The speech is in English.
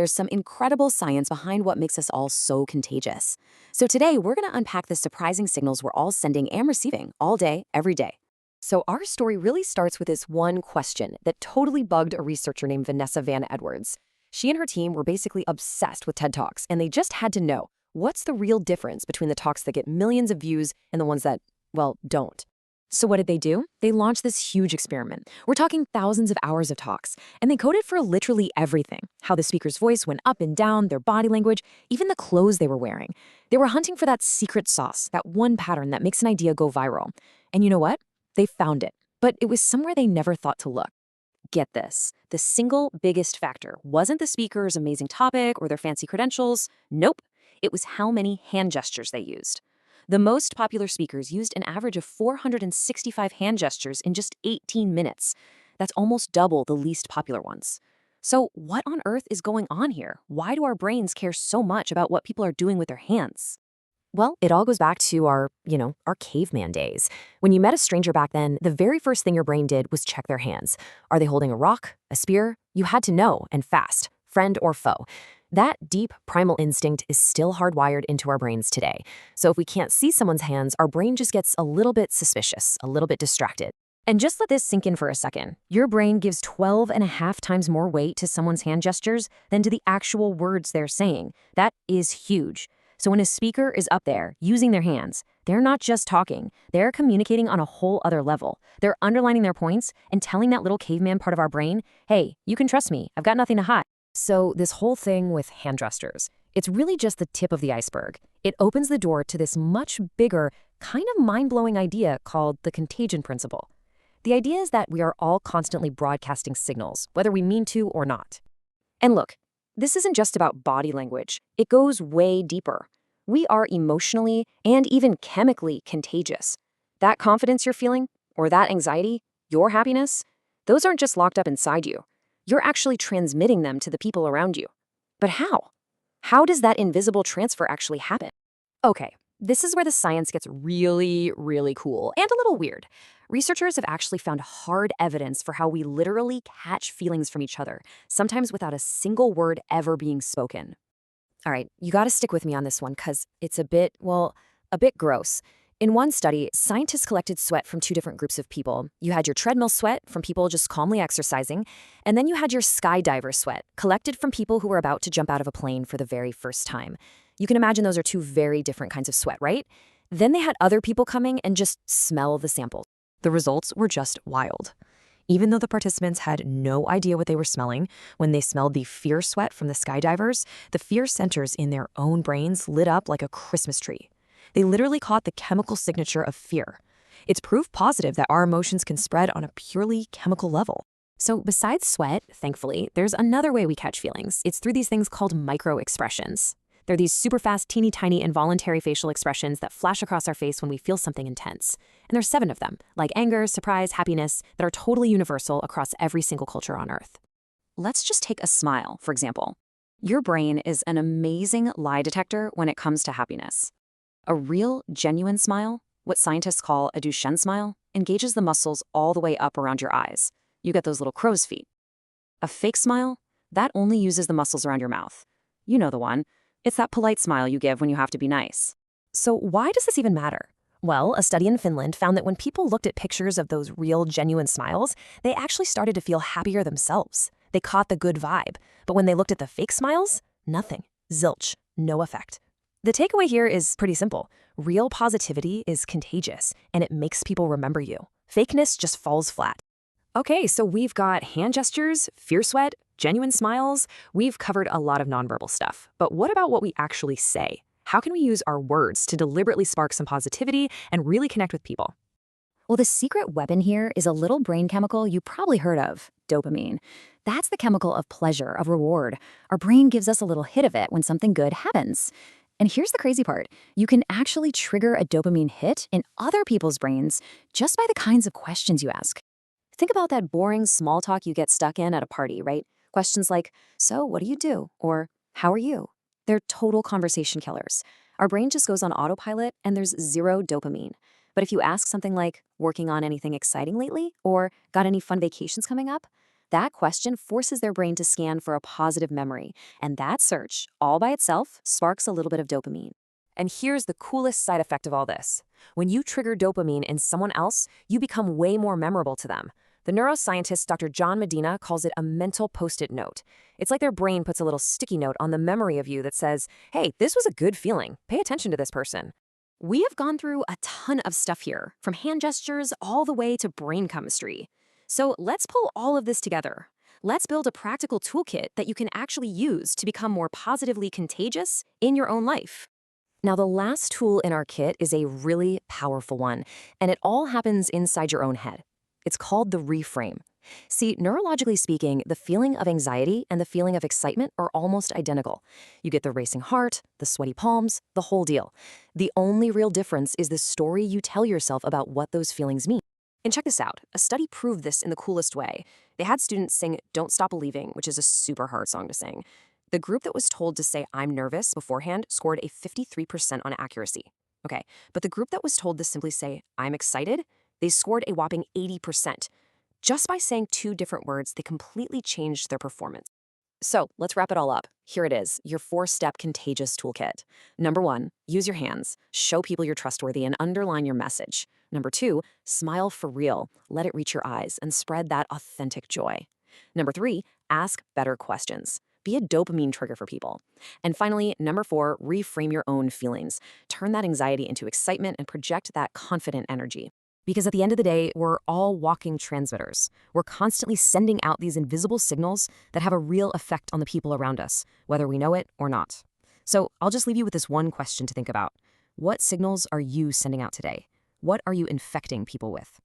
There's some incredible science behind what makes us all so contagious. So today, we're going to unpack the surprising signals we're all sending and receiving all day, every day. So our story really starts with this one question that totally bugged a researcher named Vanessa Van Edwards. She and her team were basically obsessed with TED Talks, and they just had to know, what's the real difference between the talks that get millions of views and the ones that, well, don't? So what did they do? They launched this huge experiment. We're talking thousands of hours of talks, and they coded for literally everything. How the speaker's voice went up and down, their body language, even the clothes they were wearing. They were hunting for that secret sauce, that one pattern that makes an idea go viral. And you know what? They found it. But it was somewhere they never thought to look. Get this. The single biggest factor wasn't the speaker's amazing topic or their fancy credentials. Nope. It was how many hand gestures they used. The most popular speakers used an average of 465 hand gestures in just 18 minutes. That's almost double the least popular ones. So what on earth is going on here? Why do our brains care so much about what people are doing with their hands? Well, it all goes back to our caveman days. When you met a stranger back then, the very first thing your brain did was check their hands. Are they holding a rock, a spear? You had to know, and fast, friend or foe. That deep primal instinct is still hardwired into our brains today. So if we can't see someone's hands, our brain just gets a little bit suspicious, a little bit distracted. And just let this sink in for a second. Your brain gives 12.5 times more weight to someone's hand gestures than to the actual words they're saying. That is huge. So when a speaker is up there using their hands, they're not just talking, they're communicating on a whole other level. They're underlining their points and telling that little caveman part of our brain, hey, you can trust me, I've got nothing to hide. So this whole thing with hand gestures, it's really just the tip of the iceberg. It opens the door to this much bigger, kind of mind-blowing idea called the contagion principle. The idea is that we are all constantly broadcasting signals, whether we mean to or not. And look, this isn't just about body language. It goes way deeper. We are emotionally and even chemically contagious. That confidence you're feeling, or that anxiety, your happiness, those aren't just locked up inside you. You're actually transmitting them to the people around you. But how? How does that invisible transfer actually happen? Okay, this is where the science gets really, really cool and a little weird. Researchers have actually found hard evidence for how we literally catch feelings from each other, sometimes without a single word ever being spoken. All right, you gotta stick with me on this one because it's a bit gross. In one study, scientists collected sweat from two different groups of people. You had your treadmill sweat from people just calmly exercising, and then you had your skydiver sweat, collected from people who were about to jump out of a plane for the very first time. You can imagine those are two very different kinds of sweat, right? Then they had other people coming and just smell the samples. The results were just wild. Even though the participants had no idea what they were smelling, when they smelled the fear sweat from the skydivers, the fear centers in their own brains lit up like a Christmas tree. They literally caught the chemical signature of fear. It's proof positive that our emotions can spread on a purely chemical level. So besides sweat, thankfully, there's another way we catch feelings. It's through these things called micro-expressions. They're these super fast, teeny tiny involuntary facial expressions that flash across our face when we feel something intense. And there's 7 of them, like anger, surprise, happiness, that are totally universal across every single culture on Earth. Let's just take a smile, for example. Your brain is an amazing lie detector when it comes to happiness. A real, genuine smile, what scientists call a Duchenne smile, engages the muscles all the way up around your eyes. You get those little crow's feet. A fake smile, that only uses the muscles around your mouth. You know the one. It's that polite smile you give when you have to be nice. So why does this even matter? Well, a study in Finland found that when people looked at pictures of those real, genuine smiles, they actually started to feel happier themselves. They caught the good vibe. But when they looked at the fake smiles, nothing. Zilch. No effect. The takeaway here is pretty simple. Real positivity is contagious, and it makes people remember you. Fakeness just falls flat. Okay, so we've got hand gestures, fear sweat, genuine smiles. We've covered a lot of nonverbal stuff. But what about what we actually say? How can we use our words to deliberately spark some positivity and really connect with people? Well, the secret weapon here is a little brain chemical you probably heard of, dopamine. That's the chemical of pleasure, of reward. Our brain gives us a little hit of it when something good happens. And here's the crazy part. You can actually trigger a dopamine hit in other people's brains just by the kinds of questions you ask. Think about that boring small talk you get stuck in at a party, right? Questions like, so what do you do? Or how are you? They're total conversation killers. Our brain just goes on autopilot and there's zero dopamine. But if you ask something like, working on anything exciting lately? Or got any fun vacations coming up? That question forces their brain to scan for a positive memory, and that search, all by itself, sparks a little bit of dopamine. And here's the coolest side effect of all this. When you trigger dopamine in someone else, you become way more memorable to them. The neuroscientist Dr. John Medina calls it a mental post-it note. It's like their brain puts a little sticky note on the memory of you that says, hey, this was a good feeling. Pay attention to this person. We have gone through a ton of stuff here, from hand gestures all the way to brain chemistry. So let's pull all of this together. Let's build a practical toolkit that you can actually use to become more positively contagious in your own life. Now, the last tool in our kit is a really powerful one, and it all happens inside your own head. It's called the reframe. See, neurologically speaking, the feeling of anxiety and the feeling of excitement are almost identical. You get the racing heart, the sweaty palms, the whole deal. The only real difference is the story you tell yourself about what those feelings mean. And check this out. A study proved this in the coolest way. They had students sing Don't Stop Believing, which is a super hard song to sing. The group that was told to say I'm nervous beforehand scored a 53% on accuracy. Okay, but the group that was told to simply say I'm excited, they scored a whopping 80%. Just by saying two different words, they completely changed their performance. So let's wrap it all up. Here it is, your 4-step contagious toolkit. Number 1, use your hands. Show people you're trustworthy and underline your message. Number 2, smile for real. Let it reach your eyes and spread that authentic joy. Number 3, ask better questions. Be a dopamine trigger for people. And finally, number 4, reframe your own feelings. Turn that anxiety into excitement and project that confident energy. Because at the end of the day, we're all walking transmitters. We're constantly sending out these invisible signals that have a real effect on the people around us, whether we know it or not. So I'll just leave you with this one question to think about. What signals are you sending out today? What are you infecting people with?